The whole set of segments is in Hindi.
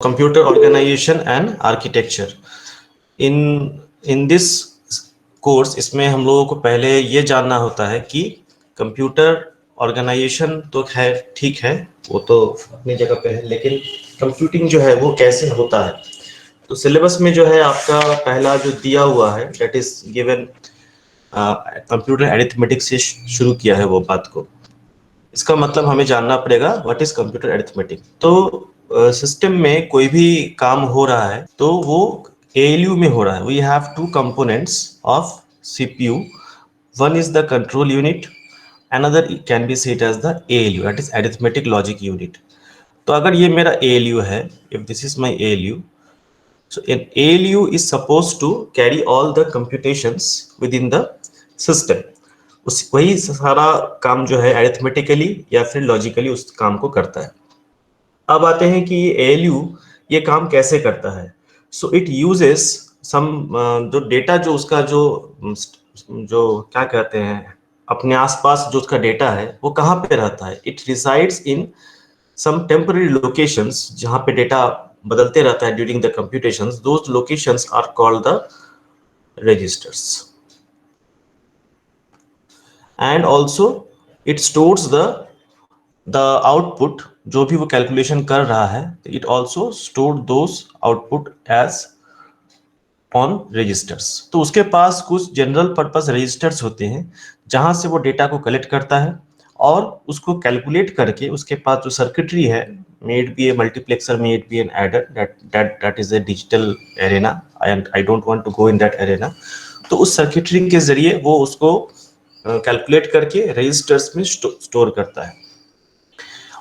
Computer organization and architecture. In this course इसमें हम लोगों को पहले ये जानना होता है कि कंप्यूटर ऑर्गेनाइजेशन तो खैर ठीक है, वो तो अपनी जगह पे है, लेकिन कंप्यूटिंग जो है वो कैसे होता है। तो सिलेबस में जो है आपका पहला जो दिया हुआ है that is given, computer arithmetic से शुरू किया है वो बात को। इसका मतलब हमें जानना पड़ेगा व्हाट इज कंप्यूटर अरिथमेटिक। तो सिस्टम में कोई भी काम हो रहा है तो वो एएलयू में हो रहा है। We have two components of CPU, one is the control unit, another can be said as the ALU, that is arithmetic logic unit. तो अगर ये मेरा एएलयू है, if this is my ALU, so an ALU is supposed to carry all the computations within the system। उस वही सारा काम जो है अरिथमेटिकली या फिर लॉजिकली उस काम को करता है। अब आते हैं कि ये ALU ये काम कैसे करता है। सो इट यूजेस सम, जो डेटा जो उसका जो जो क्या कहते हैं अपने आसपास जो उसका डेटा है वो कहाँ पे रहता है। It resides in some temporary locations, जहाँ पे डेटा बदलते रहता है during the computations. Those locations are called the registers, and also it stores the output, जो भी वो कैलकुलेशन कर रहा है, it also stored those output as on registers। तो उसके पास कुछ जनरल पर्पस रजिस्टर्स होते हैं जहां से वो डेटा को कलेक्ट करता है और उसको कैलकुलेट करके उसके पास जो सर्किटरी है, made by a multiplexer, made by an adder, that is a digital arena and I don't want to go in that arena. तो उस सर्किटरी के जरिए वो उसको कैलकुलेट करके रजिस्टर्स में स्टोर करता है।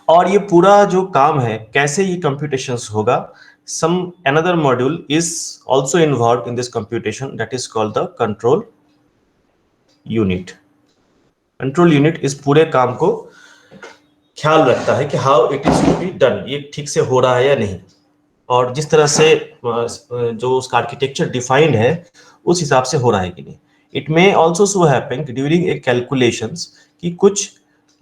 और ये पूरा जो काम है कैसे ये कंप्यूटेशंस होगा, some another module is also involved in this computation, that is called the control unit। Control unit इस पूरे काम को ख्याल रखता है कि how it is to be done, ये ठीक से हो रहा है या नहीं, और जिस तरह से जो उसका आर्किटेक्चर डिफाइंड है उस हिसाब से हो रहा है कि नहीं। It may also so happen during a calculations कि कुछ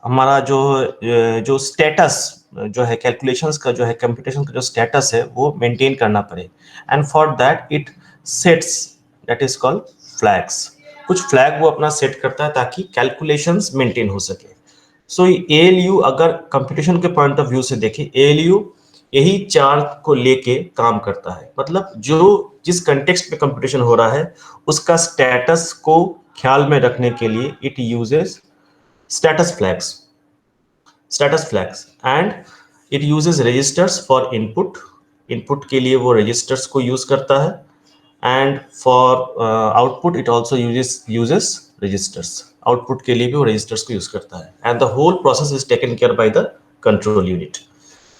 हमारा जो स्टेटस जो है कैलकुलेशंस का, जो है कंप्यूटेशन का जो स्टेटस है वो मेंटेन करना पड़े, and for that it sets, that is called flags. कुछ फ्लैग वो अपना सेट करता है ताकि कैलकुलेशंस मेंटेन हो सके। सो एएलयू अगर कंप्यूटेशन के पॉइंट ऑफ व्यू से देखें, एएलयू यही चार को लेके काम करता है। मतलब जो जिस कंटेक्स्ट में कंप्यूटेशन हो रहा है उसका स्टेटस को ख्याल में रखने के लिए it uses status flags and it uses registers for input के लिए वो रजिस्टर्स को यूज करता है, and for output it also uses registers. Output के लिए भी वो रजिस्टर्स को यूज करता है, and the whole process is taken care by the control unit.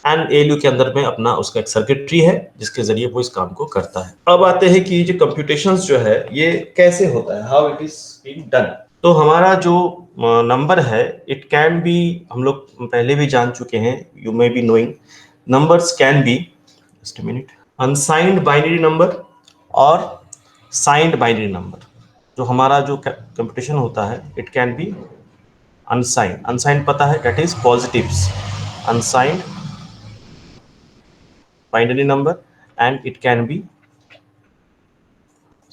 And ALU के अंदर में अपना उसका एक सर्किटरी है जिसके जरिए वो इस काम को करता है। अब आते हैं कि जो कंप्यूटेशंस जो है ये कैसे होता है, how it is being done. तो हमारा जो नंबर है इट कैन बी, हम लोग पहले भी जान चुके हैं, you may be knowing, numbers can be, just a minute, unsigned binary number और साइंड बाइनरी नंबर। जो हमारा जो कंप्यूटेशन होता है इट कैन बी अनसाइंड पता है, that is positives, unsigned binary number, and it can be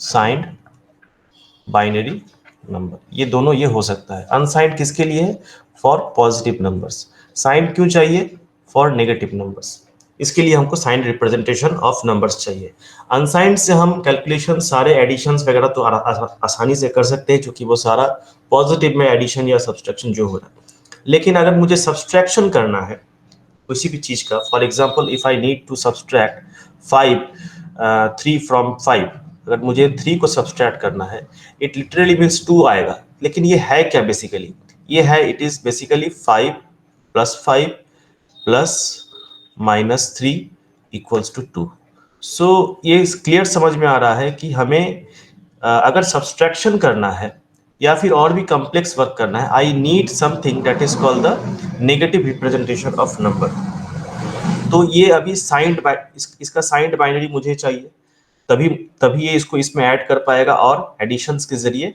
signed binary number। ये दोनों ये हो सकता है। अनसाइंड किसके लिए है? For positive numbers. साइंड क्यों चाहिए? For negative numbers. इसके लिए हमको साइंड रिप्रेजेंटेशन ऑफ नंबर्स चाहिए। अनसाइंड से हम कैलकुलेशन सारे एडिशंस वगैरह तो आसानी से कर सकते हैं क्योंकि वो सारा पॉजिटिव में एडिशन या सब्सट्रैक्शन जो हो रहा है। लेकिन अगर मुझे सब्सट्रैक्शन करना है किसी भी चीज का, for example if I need to subtract 3 from 5, अगर मुझे 3 को सब्सट्रैक्ट करना है इट लिटरली मीन्स 2 आएगा। लेकिन ये है क्या बेसिकली? ये है, इट इज बेसिकली 5 + 5 + -3 = 2। सो ये क्लियर समझ में आ रहा है कि हमें अगर सब्सट्रैक्शन करना है या फिर और भी कॉम्प्लेक्स वर्क करना है, I need something that is called the negative representation of number. तो ये अभी इसका साइंड बाइनरी मुझे चाहिए, तभी तभी ये इसको इसमें ऐड कर पाएगा और एडिशंस के जरिए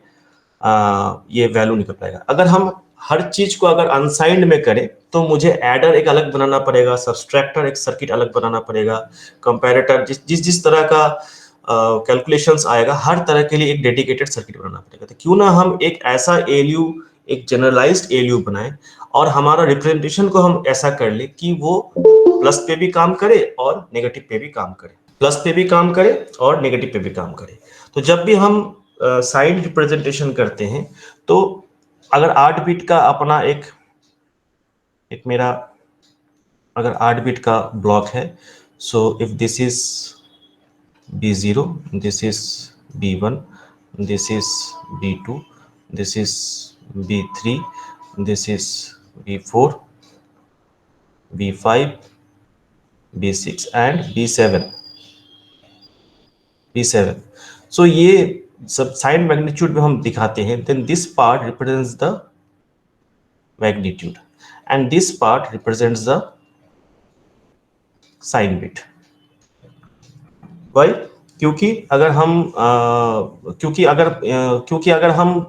ये वैल्यू निकल पाएगा। अगर हम हर चीज को अगर अनसाइंड में करे तो मुझे एडर एक अलग बनाना पड़ेगा, सब्सट्रैक्टर एक सर्किट अलग बनाना पड़ेगा, कंपैरेटर जिस तरह का कैलकुलेशंस आएगा हर तरह के लिए एक डेडिकेटेड सर्किट बनाना पड़ेगा। तो क्यों ना हम एक ऐसा एलयू, एक जनरलाइज्ड एलयू बनाए और हमारा रिप्रेजेंटेशन को हम ऐसा कर ले कि वो प्लस पे भी काम करे और नेगेटिव पे भी काम करे, प्लस पे भी काम करे और नेगेटिव पे भी काम करे। तो जब भी हम साइन रिप्रेजेंटेशन करते हैं तो अगर 8 बिट का अपना एक मेरा अगर 8 बिट का ब्लॉक है, so if this is B0, this is B1, this is B2, this is B3, this is B4, B5, B6 and B7। So ये सब साइन मैग्नीट्यूड में हम दिखाते हैं। Then this part represents the magnitude and this part represents the sign bit. Why? क्योंकि अगर हम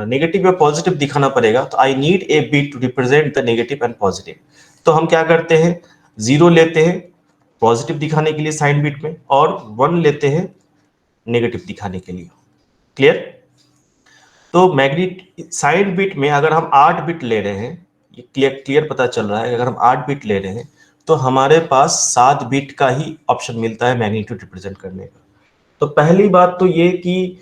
नेगेटिव या पॉजिटिव दिखाना पड़ेगा तो I need a bit to represent the negative and positive. तो हम क्या करते हैं, 0 लेते हैं पॉजिटिव दिखाने के लिए साइन बिट में और 1 लेते हैं नेगेटिव दिखाने के लिए। क्लियर? तो मैग्नेट साइन बिट में अगर हम 8 बिट ले रहे हैं, ये क्लियर पता चल रहा है, अगर हम 8 बिट ले रहे हैं तो हमारे पास 7 बिट का ही ऑप्शन मिलता है मैग्नीट्यूड रिप्रेजेंट करने का। तो पहली बात तो ये कि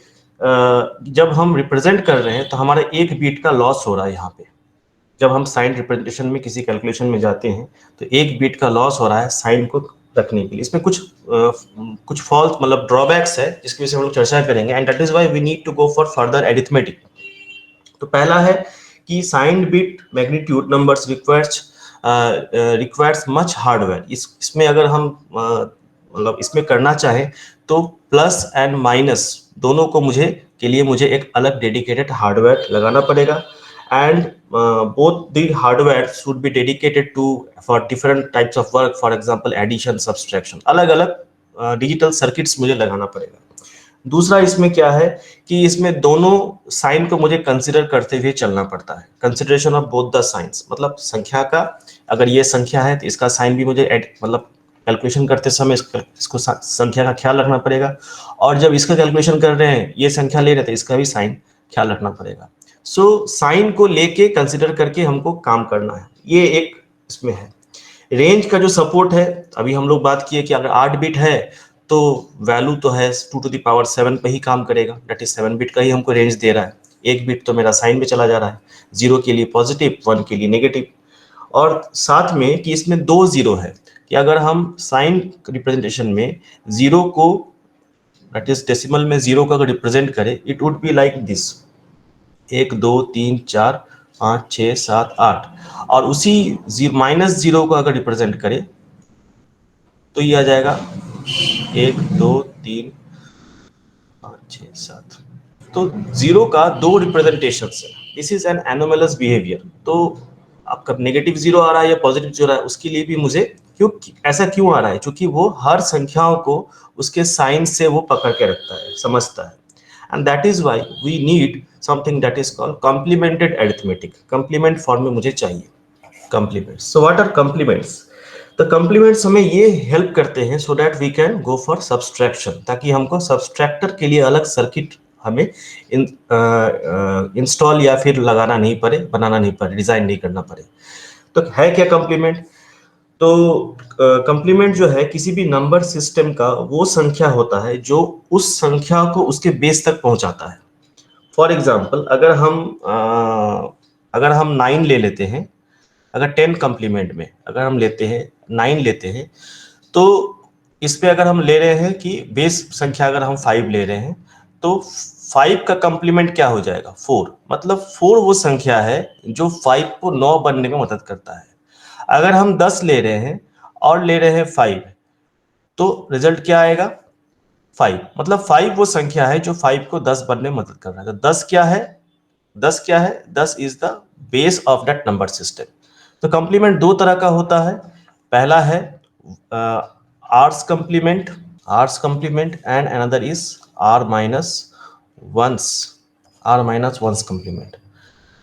जब हम रिप्रेजेंट कर रहे हैं तो हमारा एक बिट का लॉस हो रहा है। यहाँ पे जब हम साइन रिप्रेजेंटेशन में किसी कैलकुलेशन में जाते हैं तो एक बिट का लॉस हो रहा है साइन को रखने के लिए। इसमें कुछ फॉल्स मतलब ड्रॉबैक्स है जिसकी वजह से हम लोग चर्चा करेंगे and that is why we need to go for further arithmetic. तो पहला है कि sign bit magnitude numbers requires much hardware. इसमें अगर हम मतलब इसमें करना चाहें तो प्लस एंड माइनस दोनों को के लिए मुझे एक अलग डेडिकेटेड हार्डवेयर लगाना पड़ेगा and both the hardware should be dedicated to for different types of work, for example addition, subtraction, अलग अलग डिजिटल सर्किट्स मुझे लगाना पड़ेगा। दूसरा इसमें क्या है कि इसमें दोनों साइन को मुझे कंसिडर करते हुए चलना पड़ता है, consideration of both the science. मतलब संख्या का अगर ये संख्या है तो इसका साइन भी मुझे मतलब कैलकुलेशन करते समय इसको संख्या का ख्याल रखना पड़ेगा और जब इसका कैलकुलेशन कर रहे हैं ये संख्या ले रहे थे इसका भी साइन ख्याल रखना पड़ेगा। सो साइन को लेके कंसिडर करके हमको काम करना है, ये एक इसमें है। रेंज का जो सपोर्ट है अभी हम लोग बात किए कि अगर 8 बिट है तो वैल्यू तो है 2 to the power 7 पे ही काम करेगा, दैट इज 7 बिट का ही हमको रेंज दे रहा है। एक बिट तो मेरा साइन में चला जा रहा है, 0 के लिए पॉजिटिव 1 के लिए नेगेटिव। और साथ में कि इसमें 2 0 है कि अगर हम साइन रिप्रेजेंटेशन में 0 को दैट इज डेसिमल में 0 को अगर रिप्रेजेंट करें it would be like this 1 2 3 4 5 6 7 8 और उसी -0 को अगर रिप्रेजेंट करें तो ये आ जाएगा 1 2 3 5 6 7। तो 0 का 2 रिप्रेजेंटेशन है, this is an anomalous behaviour. तो आपका नेगेटिव 0 आ रहा है या पॉजिटिव 0 आ रहा है उसके लिए भी मुझे ऐसा क्यों आ रहा है, क्योंकि वो हर संख्याओं को उसके साइन से वो पकड़ के रखता है, समझता है। and that is why we need something that is called complemented arithmetic। complement form में मुझे चाहिए complements। so what are complements? तो complements हमें ये हेल्प करते हैं so that we can go for subtraction, ताकि हमको सब्सट्रैक्टर के लिए अलग सर्किट हमें इंस्टॉल या फिर लगाना नहीं पड़े, बनाना नहीं पड़े, डिजाइन नहीं करना पड़े। तो है क्या कंप्लीमेंट? तो कंप्लीमेंट जो है किसी भी नंबर सिस्टम का वो संख्या होता है जो उस संख्या को उसके बेस तक पहुंचाता है। फॉर एग्जाम्पल अगर हम 9 ले लेते हैं, अगर 10 कंप्लीमेंट में अगर हम लेते हैं 9 लेते हैं तो इस पे अगर हम ले रहे हैं कि बेस संख्या अगर हम 5 ले रहे हैं तो 5 का कंप्लीमेंट क्या हो जाएगा 4। मतलब 4 वो संख्या है जो 5 को 9 बनने में मदद करता है। अगर हम 10 ले रहे हैं और ले रहे हैं 5 तो रिजल्ट क्या आएगा 5। मतलब 5 वो संख्या है जो 5 को 10 बनने में मदद कर रहा है। तो 10 क्या है, 10 is the base of that number system. तो कंप्लीमेंट दो तरह का होता है, पहला है r's complement and another is r minus one's complement.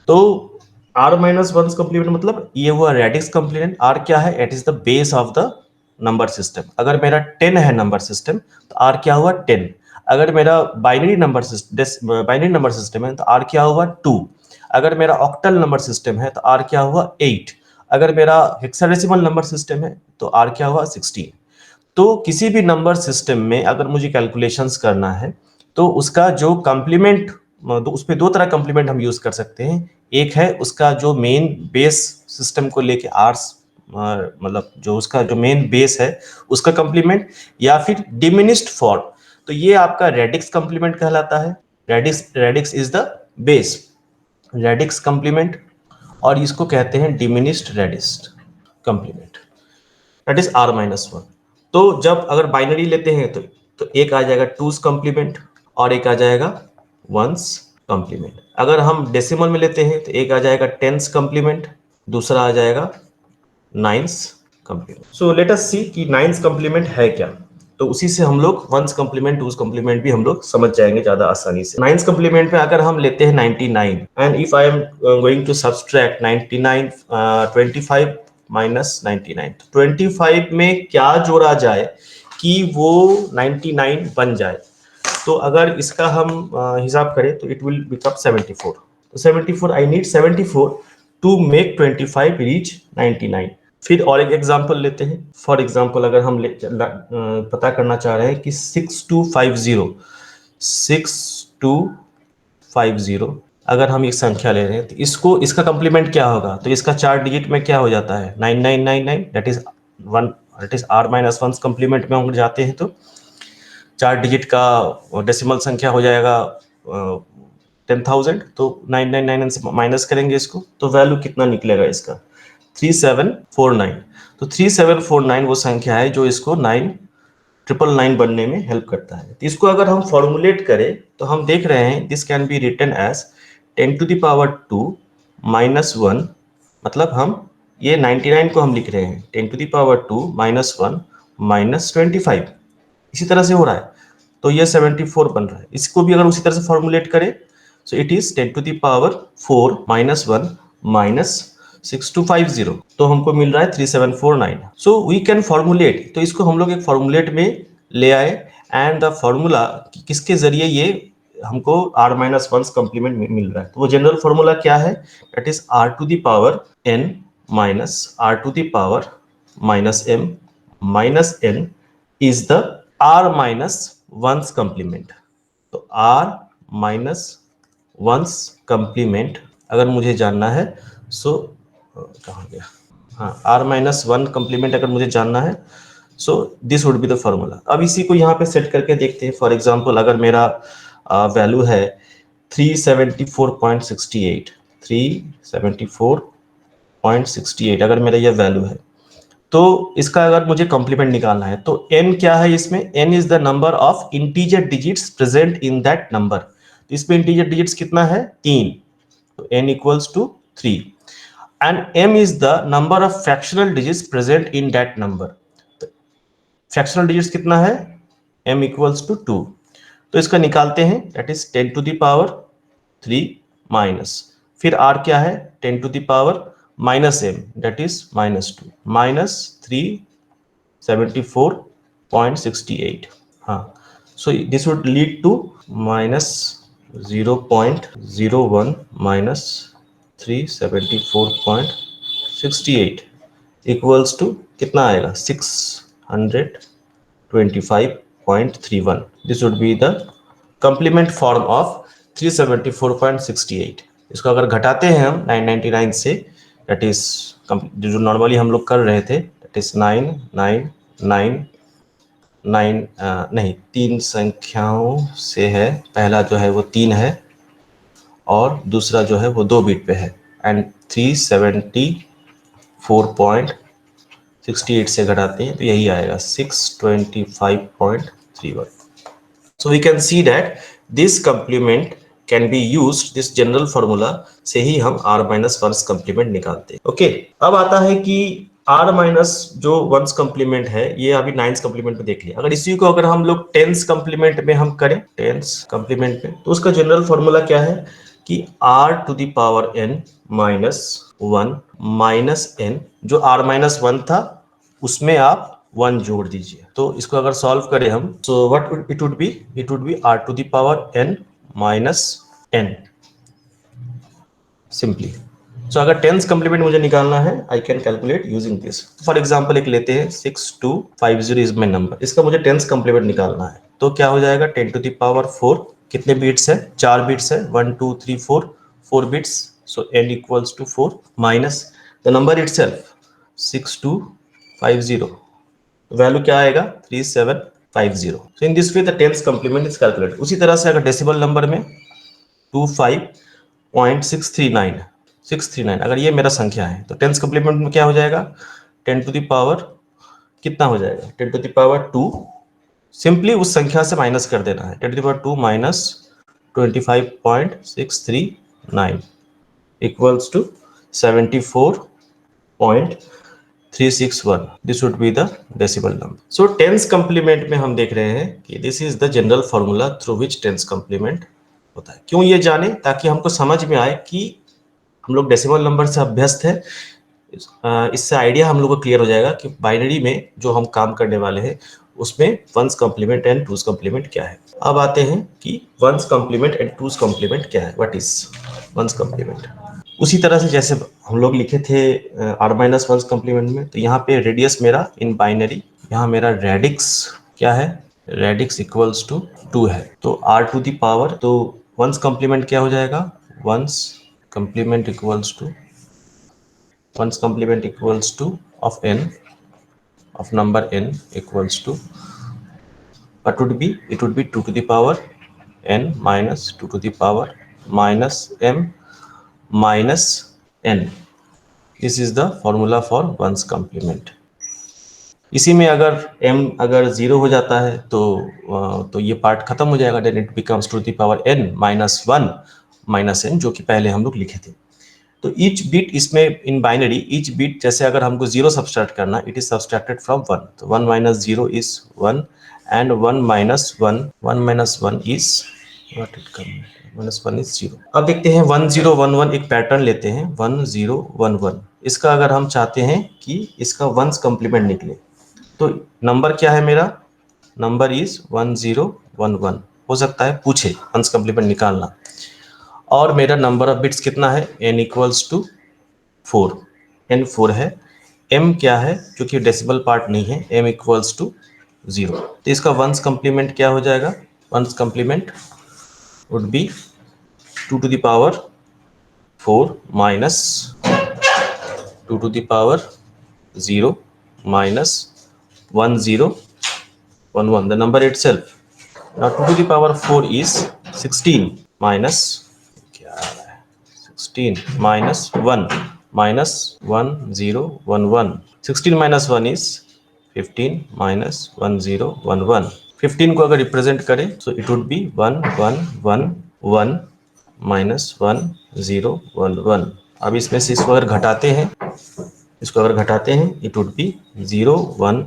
तो r माइनस वन कम्प्लीमेंट मतलब ये हुआ रेडिक्स कम्प्लीमेंट। r क्या है? It is the base of the number system. अगर मेरा 10 है नंबर सिस्टम तो r क्या हुआ? 10। अगर मेरा बाइनरी नंबर सिस्टम है तो r क्या हुआ? 2। अगर मेरा ऑक्टल नंबर सिस्टम है तो r क्या हुआ? 8। अगर मेरा हेक्साडेसिमल नंबर सिस्टम है तो r क्या हुआ? 16। तो किसी भी नंबर सिस्टम में अगर मुझे कैलकुलेशंस करना है तो उसका जो कॉम्प्लीमेंट, उसमें दो तरह कॉम्प्लीमेंट हम यूज कर सकते हैं। एक है उसका जो मेन बेस सिस्टम को लेके आर्स, मतलब जो उसका जो मेन बेस है उसका कॉम्प्लीमेंट, या फिर डिमिनिश्ड फॉर्म। तो ये आपका रेडिक्स कॉम्प्लीमेंट कहलाता है। Radix is the base, radix complement. और इसको कहते हैं diminished radix complement, that is r minus one. तो जब अगर बाइनरी लेते हैं तो एक आ जाएगा टूज कॉम्प्लीमेंट और एक आ जाएगा वंस कॉम्प्लीमेंट। अगर हम डेसिमल में लेते हैं तो एक आ जाएगा टेंस कॉम्प्लीमेंट, दूसरा आ जाएगा nines complement. So let us see कि नाइन्स कॉम्प्लीमेंट है क्या। तो उसी से हम लोग वंस कॉम्प्लीमेंट टूज कॉम्प्लीमेंट भी हम लोग समझ जाएंगे ज्यादा आसानी से। नाइन्स कॉम्प्लीमेंट में अगर हम लेते हैं 99 and if I am going to subtract 99 25 minus 99, तो 25 में क्या जोड़ा जाए कि वो 99 बन जाए। तो अगर इसका हम हिसाब करें तो इट विल बिकम 74। तो 74 I need 74 to make 25 reach 99। फिर और एक एग्जांपल लेते हैं। फॉर एग्जांपल अगर हम पता करना चाह रहे हैं कि 6250 अगर हम एक संख्या ले रहे हैं तो इसको, इसका कंप्लीमेंट क्या होगा? तो इसका 4 डिजिट में क्या हो जाता है? 9999, that is one, that is r minus one complement में हम जाते हैं तो 4 डिजिट का डेसिमल संख्या हो जाएगा 10,000। तो 999 से माइनस करेंगे इसको तो वैल्यू कितना निकलेगा इसका? 3749। तो 3749 वो संख्या है जो इसको 9,999 बनने में हेल्प करता है। तो इसको अगर हम फॉर्मुलेट करें तो हम देख रहे हैं this can be written as 10 to the power 2 minus 1। मतलब हम ये 99 को हम लिख रहे हैं 10 to the power 2 minus 1 minus 25। इसी तरह से हो रहा है तो ये 74 बन रहा है। इसको भी अगर उसी तरह से फॉर्मुलेट करें so it is 10 to the power 4 minus 1 minus 6250, तो हमको मिल रहा है 3749। सो वी कैन फॉर्मुलेट, तो इसको हम लोग एक फॉर्मुलेट में ले आए एंड द फॉर्मूला किसके जरिए ये हमको r माइनस वन कॉम्प्लीमेंट मिल रहा है। तो वो जनरल फॉर्मूला क्या है? That is r to the power n minus r to the power minus m minus n is the r minus one's complement. तो r माइनस वंस कॉम्प्लीमेंट अगर मुझे जानना है सो कहाँ गया, हाँ, r माइनस वन कॉम्प्लीमेंट अगर मुझे जानना है सो this would be the formula. अब इसी को यहाँ पे सेट करके देखते हैं। फॉर एग्जांपल अगर मेरा वैल्यू है 374.68, 374.68 अगर मेरा ये वैल्यू है तो इसका अगर मुझे कॉम्प्लीमेंट निकालना है तो n क्या है इसमें? n is the number of integer digits present in that number. तो इसमें इंटीजर डिजिट्स कितना है? 3। तो n equals to 3 and m is the number of fractional digits present in that number. Fractional digits कितना है? m equals to 2। तो इसका निकालते हैं, that is 10 to the power 3 minus, फिर r क्या है? 10 to the power minus m, that is minus 2 minus 374.68। हाँ, so this would lead to minus 0.01 minus 374.68 equals to कितना आएगा? 625.31। This would be the complement form of 374.68। इसको अगर घटाते हैं हम 999 से, दैट इज जो नॉर्मली हम लोग कर रहे थे, दैट इज 9999 नहीं, 3 संख्याओं से है। पहला जो है वो 3 है और दूसरा जो है वो 2 बिट पे है एंड 374.68 से घटाते हैं तो यही आएगा 625.31। So we can see that this complement can be used, this general formula से ही हम r माइनस वंस कम्प्लीमेंट निकालते हैं। ओके, अब आता है कि r माइनस जो वंस कम्प्लीमेंट है ये अभी नाइन्स कम्प्लीमेंट में देख लिया। अगर इसी को अगर हम लोग टेंस कम्प्लीमेंट में हम करें, टेंस कम्प्लीमेंट में, तो उसका जनरल फॉर्मूला क्या है कि r to the power n minus 1 minus n, जो r माइनस 1 था उसमें आप 1 जोड़ दीजिए। तो इसको अगर सॉल्व करें हम, so what it would be r to the power n minus n simply. So अगर टेंस कंप्लीमेंट मुझे निकालना है, I can calculate using this. For example एक लेते हैं, 6250 इज माय नंबर, इसका मुझे टेंस कंप्लीमेंट निकालना है। तो क्या हो जाएगा, 10 टू द पावर 4, कितने बिट्स है, 4 बिट्स है, 1 2 3 4, 4 bits, so n equals to 4 minus the number itself 6250, value क्या आएगा 3750। So in this way the tens complement is calculated. उसी तरह से अगर डेसिमल नंबर में 25.639 639 अगर ये मेरा संख्या है, तो टेंस कंप्लीमेंट में क्या हो जाएगा, 10 टू द पावर कितना हो जाएगा, 10 टू द पावर 2, सिंपली उस संख्या से माइनस कर देना है, 10 to the power 2 minus 25.639 equals to 74.361। This would be the decimal number. So ten's complement में हम देख रहे हैं कि this is the general formula through which ten's complement होता है। क्यों ये जाने, ताकि हमको समझ में आए कि हम लोग डेसिमल नंबर से अभ्यस्त है। इससे आइडिया हम लोग को क्लियर हो जाएगा कि बाइनरी में जो हम काम करने वाले हैं उसमें one's complement and two's complement क्या है। अब आते हैं कि one's complement and two's complement क्या है, व्हाट इज वंस कॉम्प्लीमेंट। उसी तरह से जैसे हम लोग लिखे थे r माइनस वंस कॉम्प्लीमेंट में, तो यहाँ पे रेडियस मेरा इन बाइनरी, यहाँ मेरा रेडिक्स क्या है, रेडिक्स इक्वल्स टू 2 है। तो r टू द पावर, तो वंस कॉम्प्लीमेंट क्या हो जाएगा, once complement equals to one's complement equals to of n, of number n equals to what would be, it would be 2 to the power n minus 2 to the power minus m minus n. This is the formula for one's complement. इसी में अगर m अगर 0 हो जाता है तो ये पार्ट खत्म हो जाएगा, then it becomes to the power n minus 1 minus n, जो कि पहले हम लोग लिखे थे। तो ईच बिट इसमें इन बाइनरी, ईच बिट जैसे अगर हमको 0 सब्सट्रैक्ट करना, इट इज सब्सट्रैक्टेड फ्रॉम 1, तो 1 minus 0 is 1 and 1 minus 1, 1 minus 1 is what it come, minus 1 is 0। अब देखते हैं 1 0 1 1, एक पैटर्न लेते हैं 1 0 1 1। इसका अगर हम चाहते हैं कि इसका वंस कॉम्प्लीमेंट निकले, तो नंबर क्या है मेरा, नंबर इज 1 0 1 1। हो सकता है पूछे वंस कॉम्प्लीमेंट निकालना, और मेरा नंबर ऑफ बिट्स कितना है, n इक्वल्स टू 4, n 4 है, m क्या है, क्योंकि डेसिमल पार्ट नहीं है, m इक्वल्स टू 0। तो इसका वंस कॉम्प्लीमेंट क्या हो जाएगा, one's complement would be 2 to the power 4 minus 2 to the power 0 minus 1 0 1 1, the number itself. Now 2 to the power 4 is 16 minus 16 minus 1 minus 1 0 1 1. 16 minus 1 is 15 minus 1 0 1 1. 15 को अगर रिप्रेजेंट करें, so it would be 1 1 1 1 minus 1 0 1 1. अब इसमें से इसको अगर घटाते हैं, इट वुड बी 0 1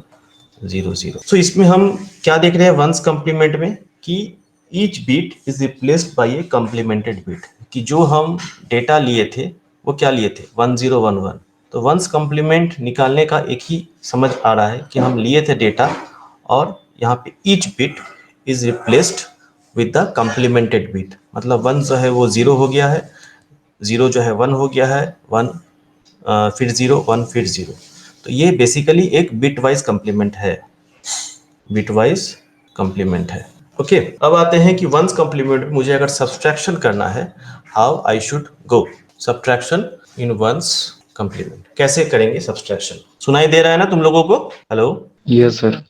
0 0। सो इसमें हम क्या देख रहे हैं वंस कॉम्प्लीमेंट में, कि each bit is replaced by A complimented bit, कि जो हम डेटा लिए थे वो क्या लिए थे, 1 0 1 1। तो वंस कॉम्प्लीमेंट निकालने का एक ही समझ आ रहा है कि हम लिए थे डेटा, और यहाँ पे each bit is replaced with the complimented bit, मतलब 1 जो है वो 0 हो गया है, 0 जो है 1 हो गया है, 1 फिर 0 1 फिर 0। तो ये बेसिकली एक बिट वाइज कॉम्प्लीमेंट है, बिट वाइज कॉम्प्लीमेंट है। ओके, अब आते हैं कि वंस कॉम्प्लीमेंट में मुझे अगर सब्सट्रैक्शन करना है, how I should go subtraction in one's complement, कैसे करेंगे सब्सट्रैक्शन। सुनाई दे रहा है ना तुम लोगों को, hello. Yes sir.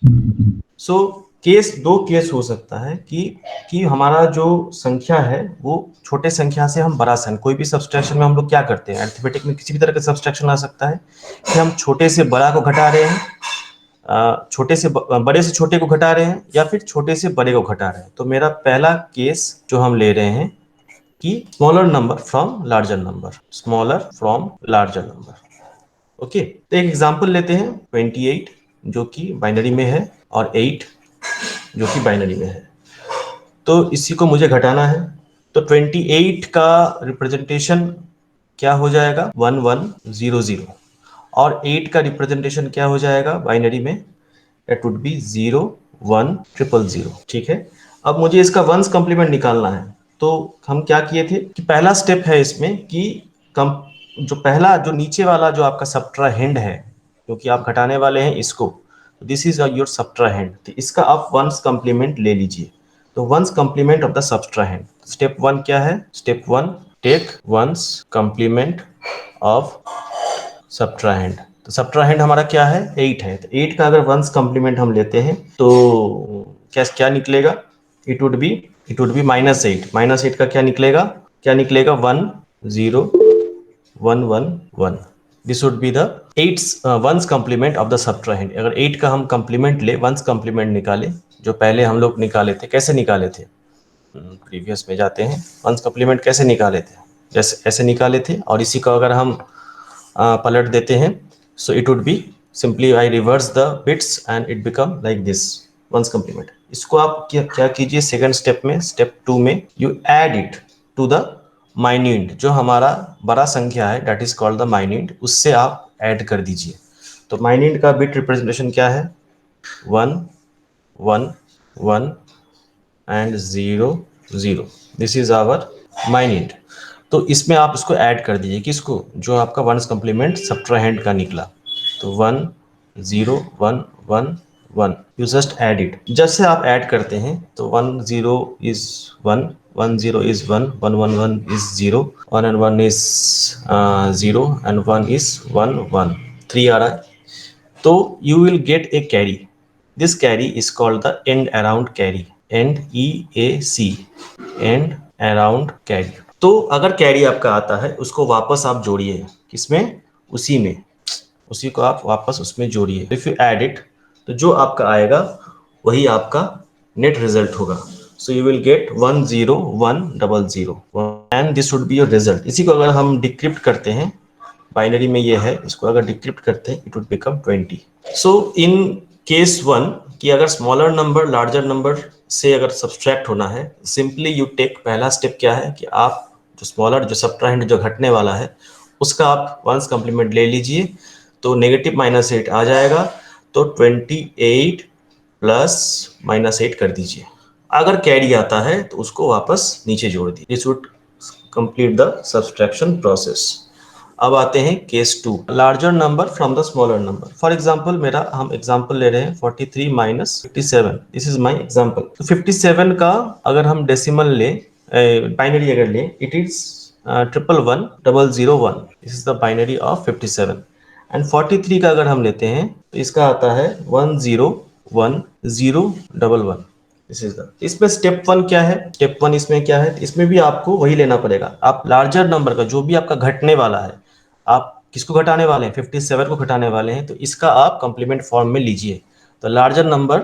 So case, दो केस हो सकता है कि हमारा जो संख्या है वो छोटे संख्या से हम बड़ा संख्या, कोई भी सब्सट्रैक्शन में हम लोग क्या करते हैं, अरिथमेटिक में किसी भी तरह का सब्सट्रैक्शन आ सकता है कि हम छोटे से बड़ा को घटा रहे हैं, छोटे से बड़े से छोटे को घटा रहे हैं, या फिर छोटे से बड़े को घटा रहे हैं। तो मेरा पहला केस जो हम ले रहे हैं कि smaller number from larger number, smaller from larger number. Okay, तो एक एग्जांपल लेते हैं 28 जो कि बाइनरी में है, और 8 जो कि बाइनरी में है। तो इसी को मुझे घटाना है, तो 28 का रिप्रेजेंटेशन क्या हो जाएगा 1100 और 8 का रिप्रेजेंटेशन क्या हो जाएगा बाइनरी में, इट वुड बी 01000। ठीक है, अब मुझे इसका वंस कॉम्प्लीमेंट निकालना है। तो हम क्या किए थे कि पहला स्टेप है इसमें कि कम जो पहला जो नीचे वाला जो आपका सब्ट्राहेंड है, क्योंकि आप घटाने वाले हैं इसको, दिस इज योर सब्ट्राहेंड, तो इसका आप वंस कॉम्प्लीमेंट ले लीजिए। तो one's complement of the subtrahend, step one क्या है, step one, take one's complement of subtrahend. तो सब्ट्राहेंड हमारा क्या है 8 है, तो 8 का अगर वंस कॉम्प्लीमेंट हम लेते हैं तो क्या क्या निकलेगा, इट वुड बी -8, -8 का क्या निकलेगा, क्या निकलेगा 10111। This would be the 8 one's complement of the subtrahend. अगर 8 का हम कॉम्प्लीमेंट ले, वंस कॉम्प्लीमेंट निकाले, जो पहले हम लोग निकाले थे, कैसे निकाले थे, प्रीवियस में जाते हैं, वंस कॉम्प्लीमेंट कैसे निकाले थे, जैसे ऐसे निकाले थे, और इसी को अगर हम पलट देते हैं, so it would be simply I reverse the bits and it become like this one's complement. इसको आप क्या कीजिए, सेकंड स्टेप में, स्टेप 2 में you add it to the minuend, जो हमारा बड़ा संख्या है that is called the minuend, उससे आप ऐड कर दीजिए। तो माइन्यूट का बिट रिप्रेजेंटेशन क्या है 111 and 00, this is our minuend. तो इसमें आप इसको ऐड कर दीजिए, किसको, जो आपका वंस कॉम्प्लीमेंट सब्ट्राहेंड का निकला। तो 10111, यू जस्ट ऐड इट। जैसे आप ऐड करते हैं तो 10 is 1, 10 is 1, 111 is 0, 1 and 1 is 0 and 1 is 1 1, 3 आ रहा है। तो you will get a carry. This carry is called the end around carry. NEAC, end around carry. तो अगर कैरी आपका आता है उसको वापस आप जोड़िए, किसमें, उसी में, उसी को आप वापस उसमें जोड़िए। इफ यू ऐड इट, तो जो आपका आएगा वही आपका नेट रिजल्ट होगा। सो you will gate 10100 and this would be your result. इसी को अगर हम डिक्रिप्ट करते हैं, बाइनरी में ये है, इसको अगर डिक्रिप्ट करते हैं it would become 20। So in case one, कि अगर स्मॉलर नंबर लार्जर नंबर से अगर सब्सट्रैक्ट होना है, सिंपली यू टेक, पहला स्टेप क्या है कि आप जो स्मॉलर, जो सब्ट्राहेंड जो घटने वाला है, उसका आप वंस कॉम्प्लीमेंट ले लीजिए, तो नेगेटिव -8 आ जाएगा, तो 28 प्लस -8 कर दीजिए। अगर कैरी आता है तो उसको वापस नीचे जोड़ दीजिए। This would complete the subtraction process. अब आते हैं case 2, larger number from the smaller number. For example, मेरा हम एग्जांपल ले रहे हैं 43 minus 57, this is my example. तो 57 का अगर हम डेसिमल ले, बाइनरी अगर ले, it is 111001, this is the binary of 57। And 43 का अगर हम लेते हैं तो इसका आता है 101011, दिस इज द। इसमें स्टेप वन क्या है, स्टेप वन इसमें क्या है, इसमें भी आपको वही लेना पड़ेगा। आप लार्जर नंबर का जो भी आपका घटने वाला है, आप किसको घटाने वाले हैं, 57 को घटाने वाले हैं, तो इसका आप कंप्लीमेंट फॉर्म में लीजिए। तो larger number,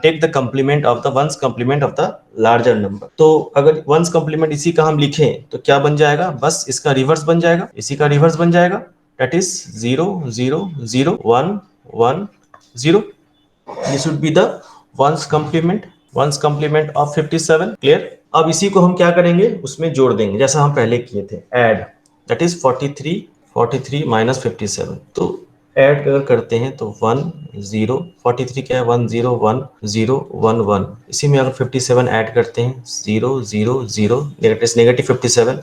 take the complement of the one's complement of the larger number. तो अगर वंस कंप्लीमेंट इसी का हम लिखें तो क्या बन जाएगा, बस इसका रिवर्स बन जाएगा, इसी का रिवर्स बन जाएगा, that is 0001110। This would be the one's complement of 57। Clear. अब इसी को हम क्या करेंगे, उसमें जोड़ देंगे, जैसा हम पहले किए थे, ऐड, दैट इज 43 माइनस 57। तो ऐड अगर करते हैं तो 43 क्या है 101011, इसी में अगर 57 ऐड करते हैं 000, negative 57,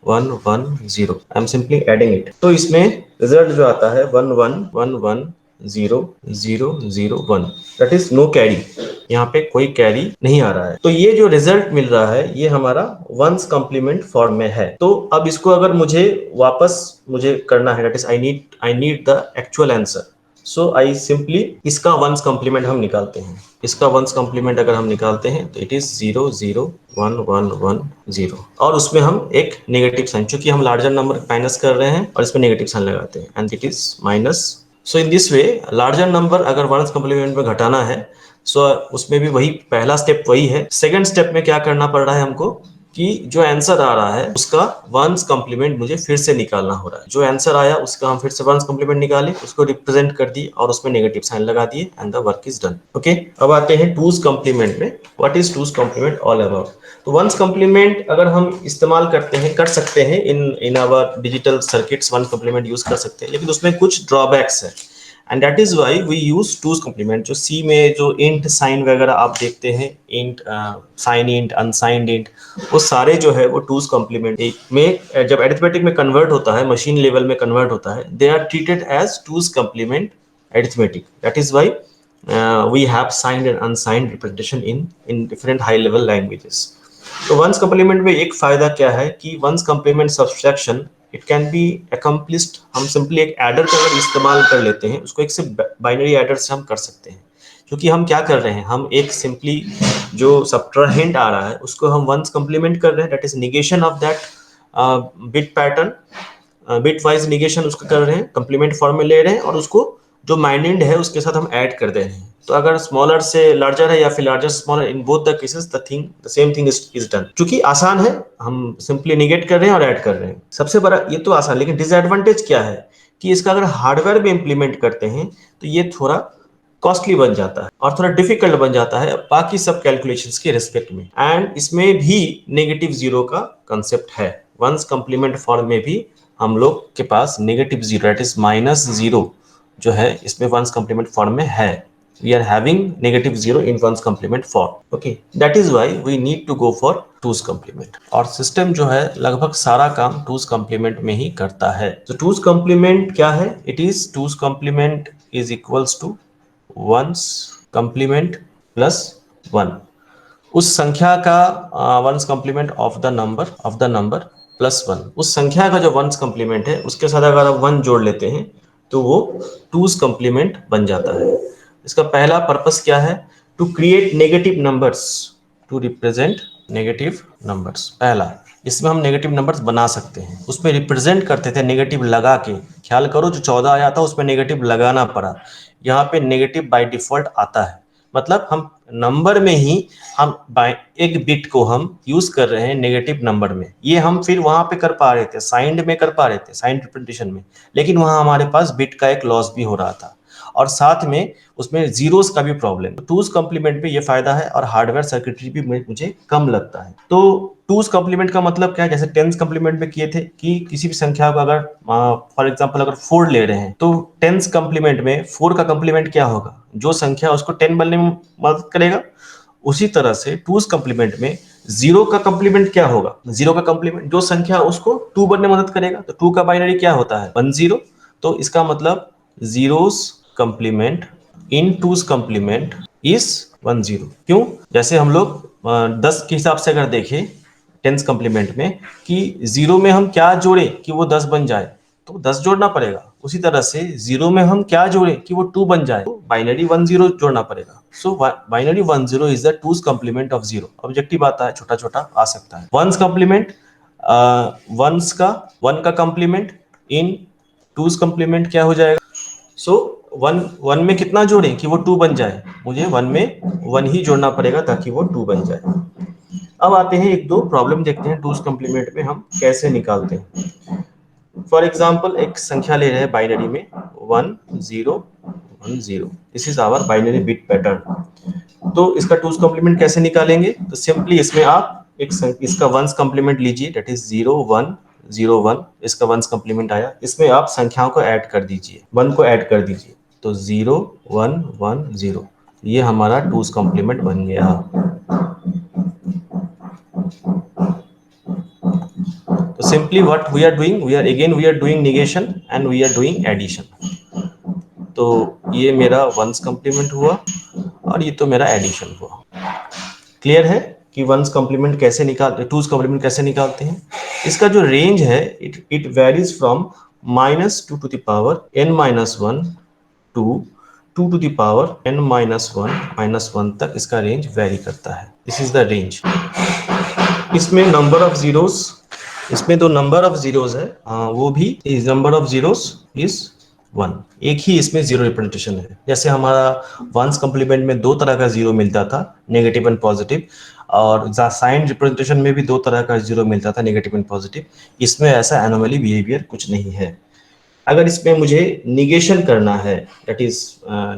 110, I am simply adding it. तो इसमें रिजल्ट जो आता है 11110001, दैट इज नो कैरी, यहाँ पे कोई कैरी नहीं आ रहा है। तो ये जो रिजल्ट मिल रहा है ये हमारा वंस कॉम्प्लीमेंट फॉर्म में है। तो अब इसको अगर मुझे वापस करना है, that is I need the actual answer, so I simply इसका वंस कॉम्प्लीमेंट हम निकालते हैं। इसका वंस कॉम्प्लीमेंट अगर हम निकालते हैं तो इट इज 0011110, और उसमें हम एक नेगेटिव साइन, चूंकि हम लार्जर नंबर माइनस कर रहे हैं और इसमें नेगेटिव साइन लगाते हैं, and it is minus. So in this way, larger number अगर वंस कॉम्प्लीमेंट में घटाना है, सो उसमें भी वही पहला स्टेप वही है। सेकंड स्टेप में क्या करना पड़ रहा है हमको, कि जो आंसर आ रहा है उसका वंस कॉम्प्लीमेंट मुझे फिर से निकालना हो रहा है। जो आंसर आया उसका हम फिर से वंस कॉम्प्लीमेंट निकाले, उसको रिप्रेजेंट कर दिए और उसमें नेगेटिव साइन लगा दिए and the work is done. Okay, अब आते हैं टूज कॉम्प्लीमेंट में। What is two's complement all about? तो वंस कॉम्प्लीमेंट अगर हम इस्तेमाल करते हैं, कर सकते हैं in our digital circuits, one complement use कर सकते हैं, लेकिन उसमें कुछ ड्रॉबैक्स है and that is why we use two's complement. जो सी में जो इंट साइन वगैरह आप देखते हैं, int sign int unsigned int, वो सारे जो है वो टूज कॉम्प्लीमेंट में जब अरिथमेटिक में कन्वर्ट होता है, मशीन लेवल में कन्वर्ट होता है, they are treated as two's complement arithmetic. That is why we have signed and unsigned representation in different high level languages. तो वंस कॉम्प्लीमेंट में एक फायदा क्या है कि one's complement subtraction it can be accomplished. हम सिंपली एक एडर का अगर इस्तेमाल कर लेते हैं, उसको एक से बाइनरी एडर से हम कर सकते हैं। क्योंकि हम क्या कर रहे हैं, हम एक सिंपली जो सबट्राहेंड आ रहा है उसको हम वंस कॉम्प्लीमेंट कर रहे हैं, that is negation of that bit pattern, bit wise negation उसका कर रहे हैं, कंप्लीमेंट फॉर्म में ले रहे हैं और उसको जो माइंड है उसके साथ हम ऐड कर दे रहे हैं। तो अगर स्मॉलर से लार्जर है या फिर larger smaller, in both the cases the same thing is done. क्योंकि आसान है, हम सिंपली निगेट कर रहे हैं और ऐड कर रहे हैं। सबसे बड़ा ये तो आसान, लेकिन डिसएडवांटेज क्या है कि इसका अगर हार्डवेयर में इंप्लीमेंट करते हैं तो ये थोड़ा कॉस्टली बन जाता है और थोड़ा डिफिकल्ट बन जाता है बाकी सब कैलकुलेशंस के रिस्पेक्ट में। एंड इसमें भी नेगेटिव जीरो का कंसेप्ट है। वंस कंप्लीमेंट फॉर्म में भी हम लोग के पास negative zero that is minus zero जो है इसमें वंस कंप्लीमेंट फॉर्म में है। we are having negative zero in one's complement form. Okay, that is why we need to go for two's complement. और सिस्टम जो है लगभग सारा काम two's complement में ही करता है। तो two's complement क्या है? It is two's complement is equals to one's complement plus one। उस संख्या का one's complement of the number plus one. उस संख्या का जो वंस कॉम्प्लीमेंट है उसके साथ अगर आप वन जोड़ लेते हैं तो वो टूज कॉम्प्लीमेंट बन जाता है। इसका पहला पर्पस क्या है? To create negative numbers, to represent negative numbers. पहला, इसमें हम नेगेटिव नंबर्स बना सकते हैं। उसमें रिप्रेजेंट करते थे नेगेटिव लगा के। ख्याल करो, जो 14 आया था उसमें नेगेटिव लगाना पड़ा, यहाँ पे नेगेटिव बाय डिफॉल्ट आता है। मतलब हम नंबर में ही हम एक बिट को हम यूज कर रहे हैं नेगेटिव नंबर में। ये हम फिर वहां पे कर पा रहे थे, साइंड में कर पा रहे थे, साइंड रिप्रेजेंटेशन में, लेकिन वहां हमारे पास बिट का एक लॉस भी हो रहा था और साथ में उसमें जीरोस का भी प्रॉब्लम। टूज कॉम्प्लीमेंट में ये फायदा है और हार्डवेयर सर्किटरी भी मुझे कम लगता है। तो टूज कॉम्प्लीमेंट का मतलब क्या है? जैसे टेंस कॉम्प्लीमेंट में किए थे कि किसी भी संख्या को अगर फॉर एग्जांपल अगर 4 ले रहे हैं तो टेंस कॉम्प्लीमेंट में 4 का कॉम्प्लीमेंट क्या होगा? जो संख्या उसको 10 बनने में मदद करेगा। उसी तरह से टूज कॉम्प्लीमेंट में जीरो का कॉम्प्लीमेंट क्या होगा? जीरो का कॉम्प्लीमेंट जो संख्या उसको 2 बनने में मदद करेगा। तो 2 का बाइनरी क्या होता है? 1 0। तो इसका मतलब zeros complement in twos complement is 1 0। क्यों? जैसे हम लोग 10 के हिसाब से अगर देखें टेंस कंप्लीमेंट में कि जीरो में हम क्या जोड़े कि वो 10 बन जाए, तो 10 जोड़ना पड़ेगा। उसी तरह से जीरो में हम क्या जोड़े कि वो 2 बन जाए, तो बाइनरी 1 0 जोड़ना पड़ेगा। सो binary 1 0 is the two's complement of zero. Objective आता है, छोटा छोटा आ सकता है। वंस कंप्लीमेंट, वंस का वन का कंप्लीमेंट इन टूज कंप्लीमेंट क्या हो जाएगा? सो वन में कितना जोड़ें कि वो 2 बन जाए? मुझे वन में 1 ही जोड़ना पड़ेगा ताकि वो 2 बन जाए। अब आते हैं एक दो प्रॉब्लम देखते हैं टूज कंप्लीमेंट में हम कैसे निकालते हैं। फॉर एग्जाम्पल एक संख्या ले रहे हैं बाइनरी में 1 0 1 0। This is our binary bit pattern. तो इसका टूज कॉम्प्लीमेंट कैसे निकालेंगे? तो सिंपली इसमें आप इसका वंस कॉम्प्लीमेंट लीजिए, दैट इज 0 1 0 1। इसका वंस कॉम्प्लीमेंट आया, इसमें आप संख्याओं को ऐड कर दीजिए, 1 को ऐड कर दीजिए, तो 0 1 1 0। ये हमारा टूज कॉम्प्लीमेंट बन गया। तो simply what we are doing, we are doing negation and we are doing addition. तो ये मेरा वंस कॉम्प्लीमेंट हुआ और ये तो मेरा एडिशन हुआ। क्लियर है कि वंस कॉम्प्लीमेंट कैसे निकालते, टूज कॉम्प्लीमेंट कैसे निकालते हैं? इसका जो रेंज है it varies from -2 to the power n minus one to 2 to the power n minus one तक इसका रेंज वेरी करता है। This is the range. इसमें नंबर ऑफ जीरोस, इसमें तो नंबर ऑफ जीरोस है, वो भी is number of zeros is 1। एक ही इसमें जीरो रिप्रेजेंटेशन है। जैसे हमारा वंस कॉम्प्लीमेंट में दो तरह का जीरो मिलता था, नेगेटिव एंड पॉजिटिव। और साइन रिप्रेजेंटेशन में भी दो तरह का जीरो मिलता था, नेगेटिव एंड पॉजिटिव। इसमें ऐसा एनोमली बिहेवियर कुछ नहीं है। अगर इसमें मुझे निगेशन करना है, दैट इज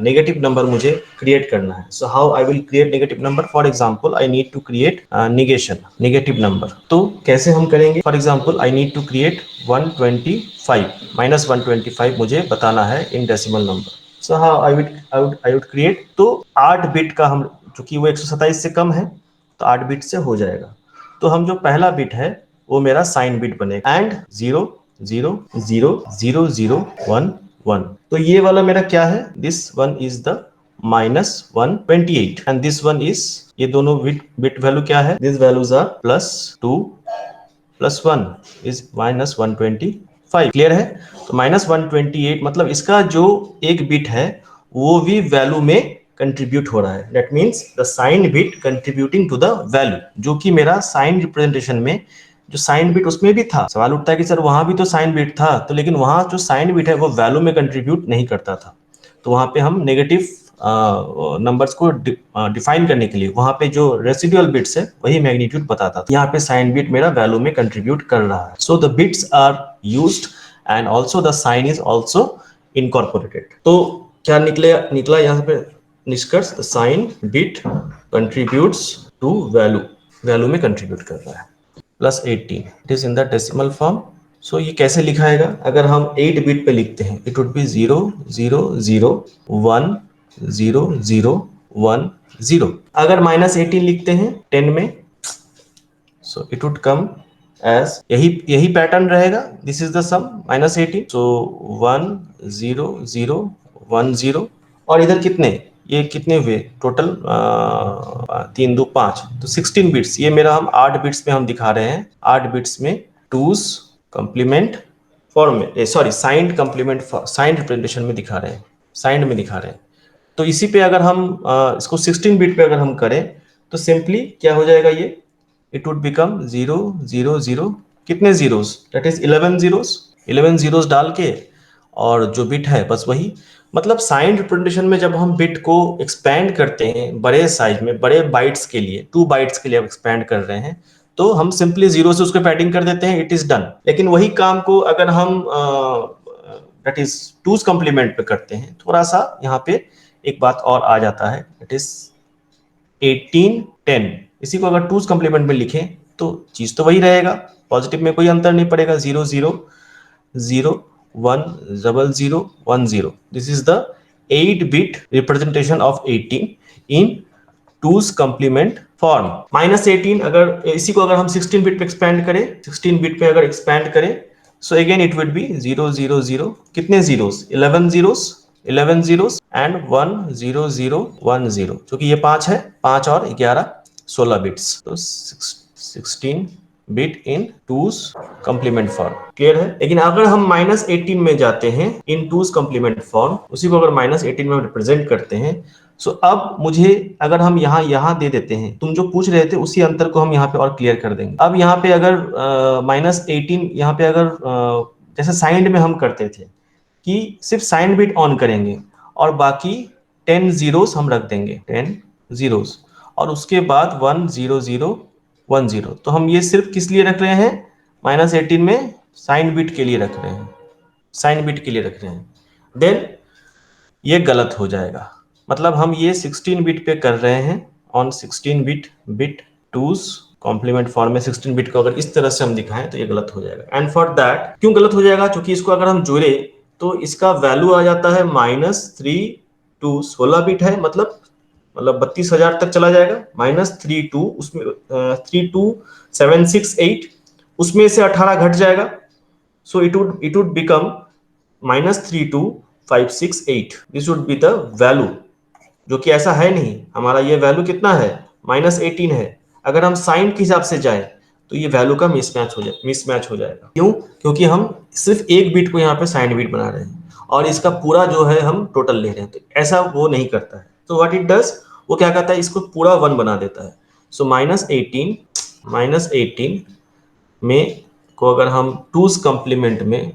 नेगेटिव नंबर मुझे क्रिएट करना है, so how I will create negative number? For example I need to create negation negative number. तो कैसे हम करेंगे? For example I need to create 125, minus 125 मुझे बताना है in decimal number. So how I would create, तो 8 बिट का हम, चूंकि वो 127 से कम है तो 8 बिट से हो जाएगा। तो हम जो पहला बिट है वो मेरा साइन बिट बनेगा, एंड 0 0 0 0 0 1 1। तो ये वाला मेरा क्या है? This one is the -128 and this one is, ये दोनों बिट वैल्यू क्या है? This values are +2 +1 is -125। Clear है? तो -128 मतलब इसका जो एक बिट है वो भी वैल्यू में कंट्रीब्यूट हो रहा है। That means the sign bit contributing to the value, जो कि मेरा साइन रिप्रेजेंटेशन में जो साइन बिट उसमें भी था। सवाल उठता है कि सर वहां भी तो साइन बिट था, तो लेकिन वहां जो साइन बिट है वो वैल्यू में कंट्रीब्यूट नहीं करता था। तो वहां पे हम नेगेटिव नंबर्स को डिफाइन करने के लिए वहां पे जो रेसिडुअल बिट्स है वही मैग्नीट्यूड बताता था। यहाँ पे साइन बिट मेरा वैल्यू में कंट्रीब्यूट कर रहा है। So the bits are used and also the sign is also incorporated. तो क्या निकला यहाँ पे निष्कर्ष? The sign bit contributes to value, value में कंट्रीब्यूट कर रहा है। +18 it is in the decimal form. So ये कैसे लिखाएगा? अगर हम 8 बिट पे लिखते हैं इट वुड बी 0 0 0 1 0 0 1 0। अगर -18 लिखते हैं 10 में, so it would come as, यही पैटर्न रहेगा। This is the sum -18, so 1 0 0 1 0। और इधर कितने, ये कितने हुए टोटल? 3 2 5, तो 16 बिट्स। ये मेरा हम 8 बिट्स में हम दिखा रहे हैं, 8 बिट्स में टूज कॉम्प्लीमेंट फॉर्म में, sorry signed complement, signed representation में दिखा रहे हैं, साइंड में दिखा रहे हैं। तो इसी पे अगर हम इसको 16 बिट पे अगर हम करें तो सिंपली क्या हो जाएगा? ये इट वुड बिकम 0 0 0, कितने zeros? That is 11 zeros. 11 zeros डाल के और जो बिट है बस वही। मतलब साइन रिप्रेजेंटेशन में जब हम बिट को एक्सपैंड करते हैं बड़े साइज में, बड़े बाइट्स के लिए, 2 बाइट्स के लिए एक्सपैंड कर रहे हैं, तो हम सिंपली 0 से उसको पैडिंग कर देते हैं, इट इज डन। लेकिन वही काम को अगर हम दैट इज टूज कॉम्प्लीमेंट पे करते हैं, थोड़ा सा यहाँ पे एक बात और आ जाता है, दैट इज 18 10। इसी को अगर टूज कॉम्प्लीमेंट में लिखें तो चीज तो वही रहेगा, पॉजिटिव में कोई अंतर नहीं पड़ेगा। 0 0 0 1 0 1 0। This is the 8 bit representation of 18 in two's complement form. -18 अगर इसी को अगर हम 16 बिट पे एक्सपैंड करें, 16 बिट पे अगर एक्सपैंड करें, so again it would B 0 0 0, कितने जीरोस? 11 जीरोस, 11 जीरोस एंड 1 0 0 1 0, क्योंकि ये 5 है, 5 और 11 16 बिट्स, तो 16 bit in two's complement form. Clear है? लेकिन अगर हम -18 में जाते हैं इन टूज कॉम्प्लीमेंट फॉर्म, उसी को अगर -18 में रिप्रेजेंट करते हैं, सो अब मुझे अगर हम यहाँ दे देते हैं, तुम जो पूछ रहे थे उसी अंतर को हम यहाँ पे और क्लियर कर देंगे। अब यहाँ पे अगर -18, यहाँ पे अगर जैसे साइंड में हम करते थे कि सिर्फ साइन बिट ऑन करेंगे और बाकी 10 जीरोस हम रख देंगे, 10 जीरोस, और उसके बाद 1 0 0 1 0। तो हम ये सिर्फ किस लिए रख रहे हैं? -18 में साइन बिट के लिए रख रहे हैं, साइन बिट के लिए रख रहे हैं। देन ये गलत हो जाएगा। मतलब हम ये 16 बिट पे कर रहे हैं, on 16 bit, bit two's complement form में 16 बिट को अगर इस तरह से हम दिखाएं तो ये गलत हो जाएगा। एंड फॉर दैट, क्यों गलत हो जाएगा? क्योंकि इसको अगर हम जोड़े तो इसका वैल्यू आ जाता है -3 टू 16 बिट है, मतलब 32,000 तक चला जाएगा। -3 टू उसमें 32768, उसमें से 18 घट जाएगा, सो it would become -32568। This would be the value, जो कि ऐसा है नहीं। हमारा ये वैल्यू कितना है? -18 है। अगर हम साइन के हिसाब से जाए तो ये वैल्यू का मिसमैच हो जाएगा। क्यों? क्योंकि हम सिर्फ एक बिट को यहाँ पे साइन बिट बना रहे हैं और इसका पूरा जो है हम टोटल ले रहे हैं, तो ऐसा वो नहीं करता है। तो व्हाट इट डज, वो क्या कहता है, इसको पूरा 1 बना देता है। सो -18 में को अगर हम टूज कॉम्प्लीमेंट में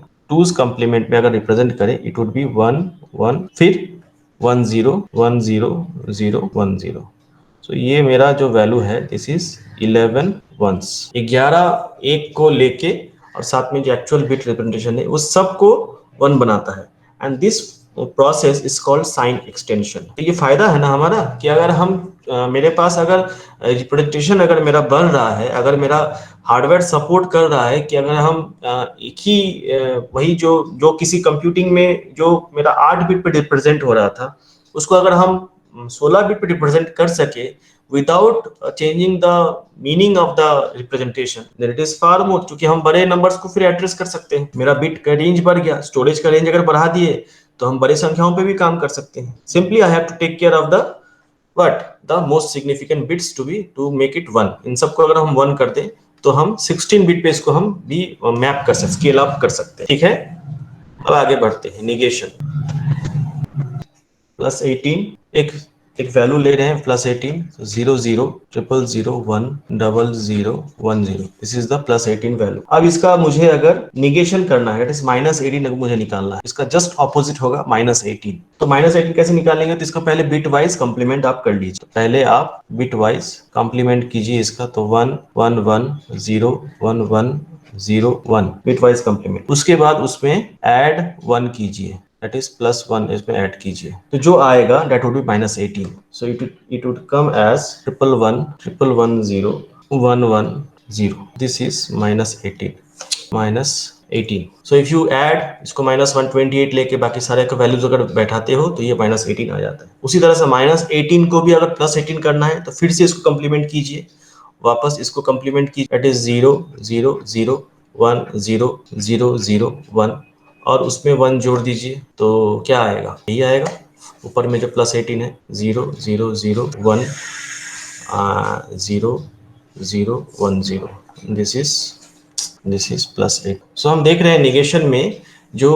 अगर रिप्रेजेंट करें, इट वुड बी 1 1, फिर 1 0 1 0 0 1 0। सो ये मेरा जो वैल्यू है दिस इज 11 वंस। 11 एक को लेके और साथ में जो एक्चुअल बिट रिप्रेजेंटेशन है उस सब को 1 बनाता है, and this process is called sign extension. तो ये फायदा है ना हमारा कि अगर हम मेरे पास अगर रिप्रेजेंटेशन अगर मेरा बढ़ रहा है, अगर मेरा हार्डवेयर सपोर्ट कर रहा है कि अगर हम एक ही वही जो जो किसी कंप्यूटिंग में जो मेरा 8 बिट पे रिप्रेजेंट हो रहा था उसको अगर हम 16 बिट पे रिप्रेजेंट कर सके without changing the meaning of the representation, then it is far more, क्योंकि हम बड़े नंबर्स को फिर एड्रेस कर सकते हैं। मेरा बिट का रेंज बढ़ गया, स्टोरेज का रेंज अगर बढ़ा दिए तो हम बड़ी संख्याओं पे भी काम कर सकते हैं। Simply I have to take care of the what the most significant bits to be to make it 1। इन सबको अगर हम 1 कर दें तो हम 16 बिट पे इसको हम भी मैप कर सकते, स्केल अप कर सकते हैं। ठीक है, अब आगे बढ़ते हैं। निगेशन +18, एक एक वैल्यू ले रहे हैं +18, 0 0 triple 0 1 double 0 1 0, this is the +18 value. अब इसका मुझे अगर निगेशन करना है, -18 अगर मुझे निकालना है, इसका जस्ट ऑपोजिट होगा -18। तो -18 कैसे निकालेंगे? तो इसका पहले बिट वाइज कॉम्प्लीमेंट आप कर लीजिए। पहले आप बिट वाइज कॉम्प्लीमेंट कीजिए इसका, तो 1 1 1 0 1 1 0 1 बिट वाइज कॉम्प्लीमेंट। उसके बाद उसमें ऐड 1 कीजिए, दैट इज +1 इसमें ऐड कीजिए, तो जो आएगा that would be -18। So it would come as 1 1 1 1 0 1 1 0, this is -18। So if you add इसको -128 लेके बाकी सारे का वैल्यूज अगर बैठाते हो तो ये -18 आ जाता है। उसी तरह से -18 को भी अगर +18 करना है तो फिर से इसको कंप्लीमेंट कीजिए, वापस इसको कंप्लीमेंट कीजिए, दैट इज 0 0 0 1 0 0 0 1 और उसमें 1 जोड़ दीजिए, तो क्या आएगा? यही आएगा ऊपर में जो +18 है, 0 0 0 1 0 0 1 0, दिस इज +8। सो हम देख रहे हैं निगेशन में जो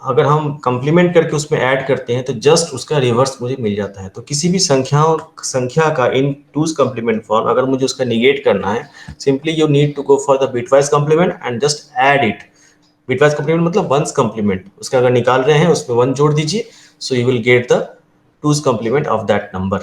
अगर हम कंप्लीमेंट करके उसमें ऐड करते हैं तो जस्ट उसका रिवर्स मुझे मिल जाता है। तो किसी भी संख्या का इन टूज कंप्लीमेंट फॉर्म अगर मुझे उसका निगेट करना है, simply you need to go for the bitwise complement and just add it. Bitwise complement मतलब वंस कंप्लीमेंट, उसका अगर निकाल रहे हैं उसमें 1 जोड़ दीजिए, so you will get the two's complement of that number.